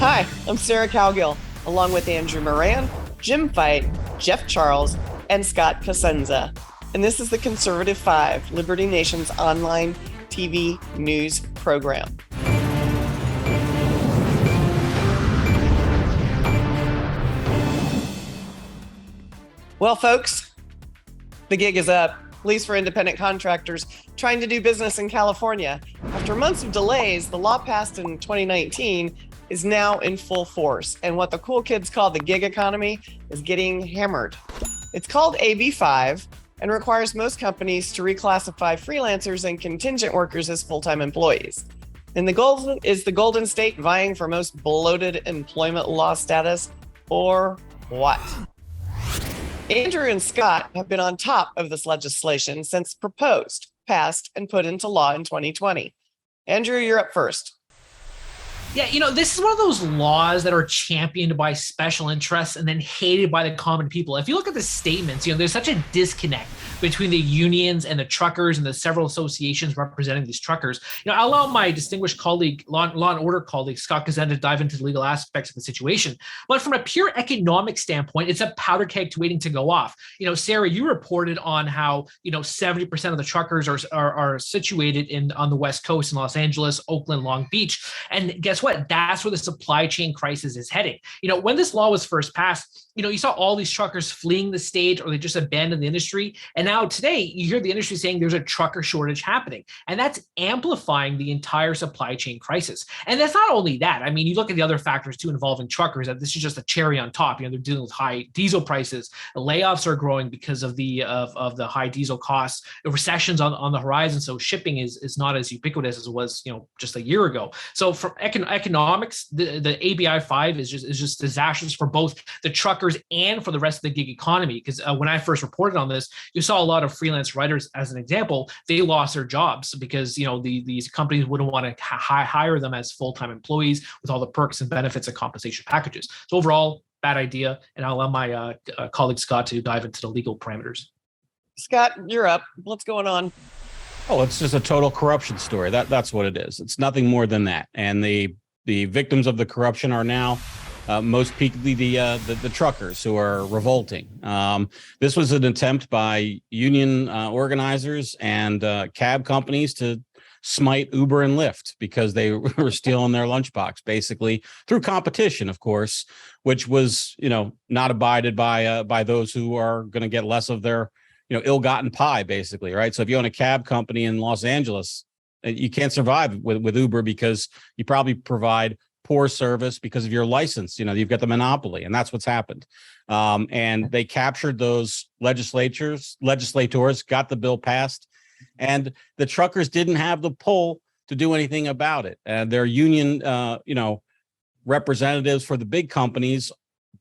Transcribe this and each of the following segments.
Hi, I'm Sarah Cowgill, along with Andrew Moran, Jim Fight, Jeff Charles, and Scott Cosenza. And this is the Conservative 5, Liberty Nation's online TV news program. Well, folks, the gig is up, at least for independent contractors trying to do business in California. After months of delays, the law passed in 2019 is now in full force. And what the cool kids call the gig economy is getting hammered. It's called AB5 and requires most companies to reclassify freelancers and contingent workers as full-time employees. And the goal is the Golden State vying for most bloated employment law status, or what? Andrew and Scott have been on top of this legislation since proposed, passed, and put into law in 2020. Andrew, you're up first. Yeah, this is one of those laws that are championed by special interests and then hated by the common people. If you look at the statements, there's such a disconnect between the unions and the truckers and the several associations representing these truckers. I'll allow my distinguished colleague, law and order colleague, Scott Cosenza, to dive into the legal aspects of the situation. But from a pure economic standpoint, it's a powder keg waiting to go off. Sarah, you reported on how, 70% of the truckers are situated on the West Coast in Los Angeles, Oakland, Long Beach. And guess what? That's where the supply chain crisis is heading. When this law was first passed, you saw all these truckers fleeing the state, or they just abandoned the industry. And now today you hear the industry saying there's a trucker shortage happening, and that's amplifying the entire supply chain crisis. And that's not only that. I mean, you look at the other factors too involving truckers, that this is just a cherry on top. They're dealing with high diesel prices. The layoffs are growing because of the high diesel costs. The recession's on the horizon. So shipping is not as ubiquitous as it was, just a year ago. So from economics, the ABI 5 is just disastrous for both the truckers and for the rest of the gig economy. Because when I first reported on this, you saw a lot of freelance writers, as an example, they lost their jobs because these companies wouldn't want to hire them as full-time employees with all the perks and benefits and compensation packages. So overall, bad idea. And I'll allow my colleague Scott to dive into the legal parameters. Scott, you're up. What's going on? Oh, it's just a total corruption story. That's what it is. It's nothing more than that. And the victims of the corruption are now most peakly the truckers who are revolting. This was an attempt by union organizers and cab companies to smite Uber and Lyft because they were stealing their lunchbox, basically through competition, of course, which was not abided by those who are going to get less of their ill-gotten pie, basically, right? So if you own a cab company in Los Angeles, you can't survive with Uber because you probably provide poor service because of your license. You've got the monopoly, and that's what's happened. And they captured those legislators, got the bill passed, and the truckers didn't have the pull to do anything about it. And their union, representatives for the big companies,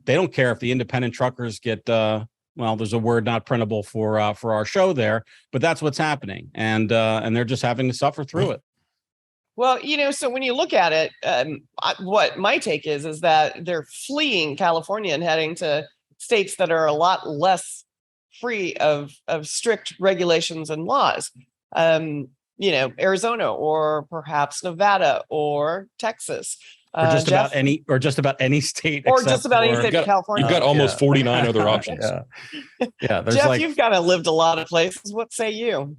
they don't care if the independent truckers get. Well, there's a word not printable for our show there, but that's what's happening, and they're just having to suffer through it. Well, so when you look at it, what my take is that they're fleeing California and heading to states that are a lot less free of strict regulations and laws. Arizona, or perhaps Nevada, or Texas. Or just about any state, or just about any state in California. You've got almost 49 other options. Yeah. Jeff, you've kind of lived a lot of places. What say you?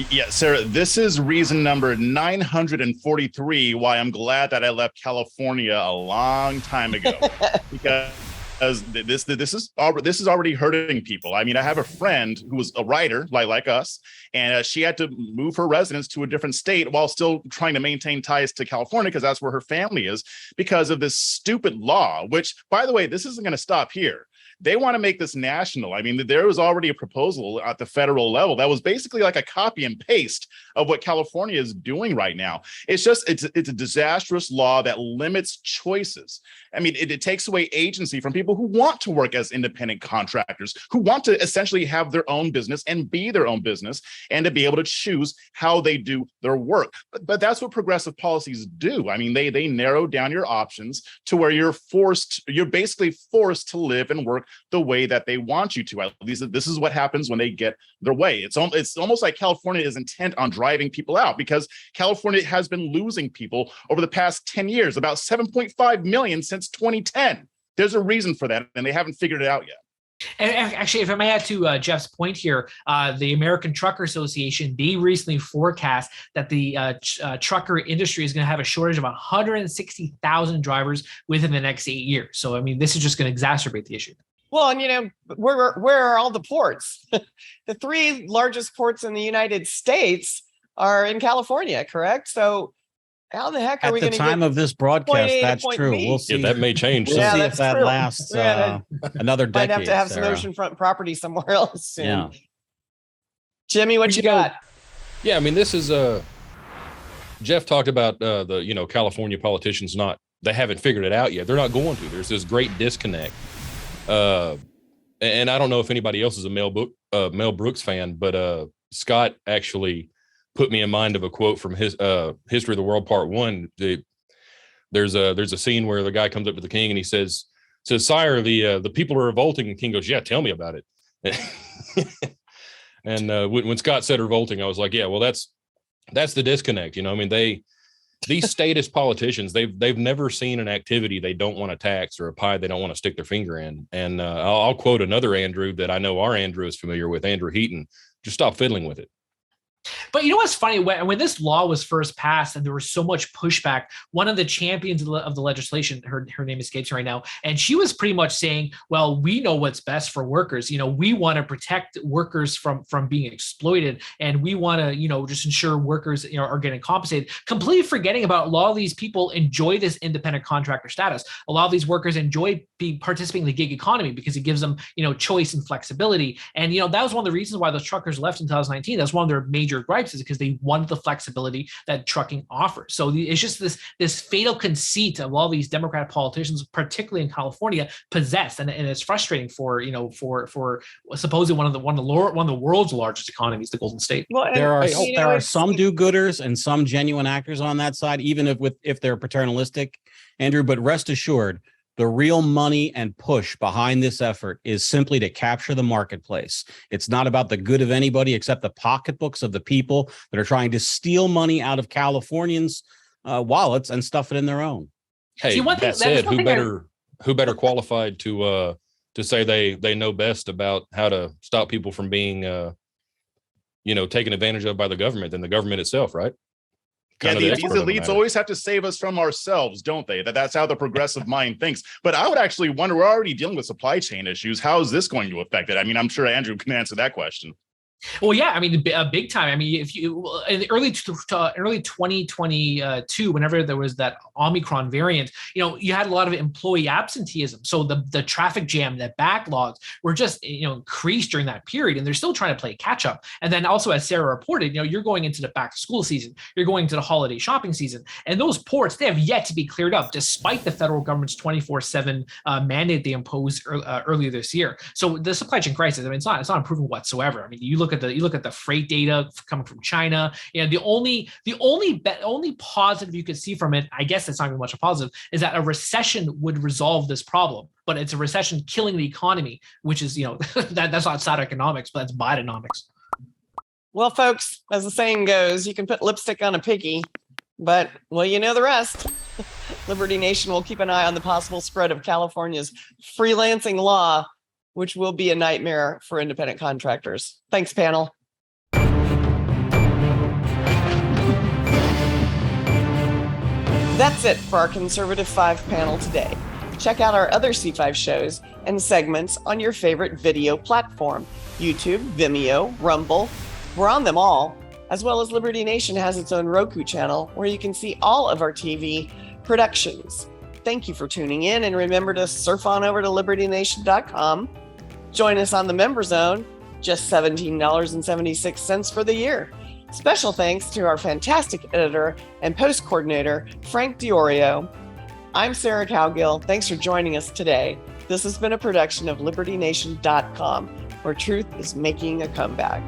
Yeah, Sarah, this is reason number 943 why I'm glad that I left California a long time ago, because this is already hurting people. I mean, I have a friend who was a writer like us, and she had to move her residence to a different state while still trying to maintain ties to California because that's where her family is, because of this stupid law, which, by the way, this isn't going to stop here. They want to make this national. I mean, there was already a proposal at the federal level that was basically like a copy and paste of what California is doing right now. It's a disastrous law that limits choices. I mean, it takes away agency from people who want to work as independent contractors, who want to essentially have their own business and be their own business, and to be able to choose how they do their work. But that's what progressive policies do. I mean, they narrow down your options to where you're basically forced to live and work the way that they want you to. At least this is what happens when they get their way. It's almost like California is intent on driving people out, because California has been losing people over the past 10 years, about 7.5 million since 2010. There's a reason for that, and they haven't figured it out yet. And actually, if I may add to Jeff's point here, the American Trucker Association, they recently forecast that the trucker industry is going to have a shortage of 160,000 drivers within the next 8 years. So, I mean, this is just going to exacerbate the issue. Well, and where are all the ports? The 3 largest ports in the United States are in California, correct? So how the heck are we going to at the time of this broadcast? That's true. B? We'll see. Yeah, that may change. We'll see if that true. lasts another decade. Might have to have some Sarah. oceanfront property somewhere else soon. Yeah. Jimmy, what you got? Yeah, I mean, this is Jeff talked about the California politicians they haven't figured it out yet. They're not going to. There's this great disconnect. And I don't know if anybody else is a Mel Brooks fan, but Scott actually put me in mind of a quote from his History of the World Part 1. There's a scene where the guy comes up to the king and he says, "Sire, the people are revolting." And the king goes, "Yeah, tell me about it." And when Scott said revolting, I was like, yeah, well, that's the disconnect. I mean, these statist politicians, they've never seen an activity they don't want to tax or a pie they don't want to stick their finger in. And I'll quote another Andrew that I know our Andrew is familiar with, Andrew Heaton. Just stop fiddling with it. But you know what's funny? When this law was first passed and there was so much pushback, one of the champions of the legislation, her name escapes me right now, and she was pretty much saying, well, we know what's best for workers. We want to protect workers from being exploited, and we want to, just ensure workers, are getting compensated, completely forgetting about a lot of these people enjoy this independent contractor status. A lot of these workers enjoy participating in the gig economy because it gives them, choice and flexibility. And, that was one of the reasons why those truckers left in 2019. That's one of their major gripes, is because they wanted the flexibility that trucking offers. So it's just this fatal conceit of all these Democratic politicians, particularly in California, possess, and it's frustrating for supposedly one of the world's largest economies, the Golden State. Well, There are some do-gooders and some genuine actors on that side, even if they're paternalistic, Andrew. But rest assured, the real money and push behind this effort is simply to capture the marketplace. It's not about the good of anybody except the pocketbooks of the people that are trying to steal money out of Californians' wallets and stuff it in their own. Hey, See, one thing- that said, one thing who better qualified to say they know best about how to stop people from being taken advantage of by the government than the government itself, right? Yeah, these elites always have to save us from ourselves, don't they? That's how the progressive mind thinks. But I would actually wonder, we're already dealing with supply chain issues. How is this going to affect it? I mean, I'm sure Andrew can answer that question. Well, yeah, I mean, big time. I mean, if you in the early 2022, whenever there was that Omicron variant, you had a lot of employee absenteeism. So the traffic jam, the backlogs were just increased during that period, and they're still trying to play catch up. And then also, as Sarah reported, you're going into the back to school season, you're going to the holiday shopping season, and those ports, they have yet to be cleared up, despite the federal government's 24/7 mandate they imposed earlier this year. So the supply chain crisis, I mean, it's not improving whatsoever. I mean, you look at the freight data coming from China, and the only positive you could see from it, I guess it's not even much a positive, is that a recession would resolve this problem. But it's a recession killing the economy, which is that's not sad economics, but that's Bidenomics. Well, folks, as the saying goes, you can put lipstick on a piggy, but you know the rest. Liberty Nation will keep an eye on the possible spread of California's freelancing law, which will be a nightmare for independent contractors. Thanks, panel. That's it for our Conservative 5 panel today. Check out our other C5 shows and segments on your favorite video platform, YouTube, Vimeo, Rumble. We're on them all, as well as Liberty Nation has its own Roku channel where you can see all of our TV productions. Thank you for tuning in, and remember to surf on over to libertynation.com. Join us on the Member Zone, just $17.76 for the year. Special thanks to our fantastic editor and post coordinator, Frank Diorio. I'm Sarah Cowgill. Thanks for joining us today. This has been a production of libertynation.com, where truth is making a comeback.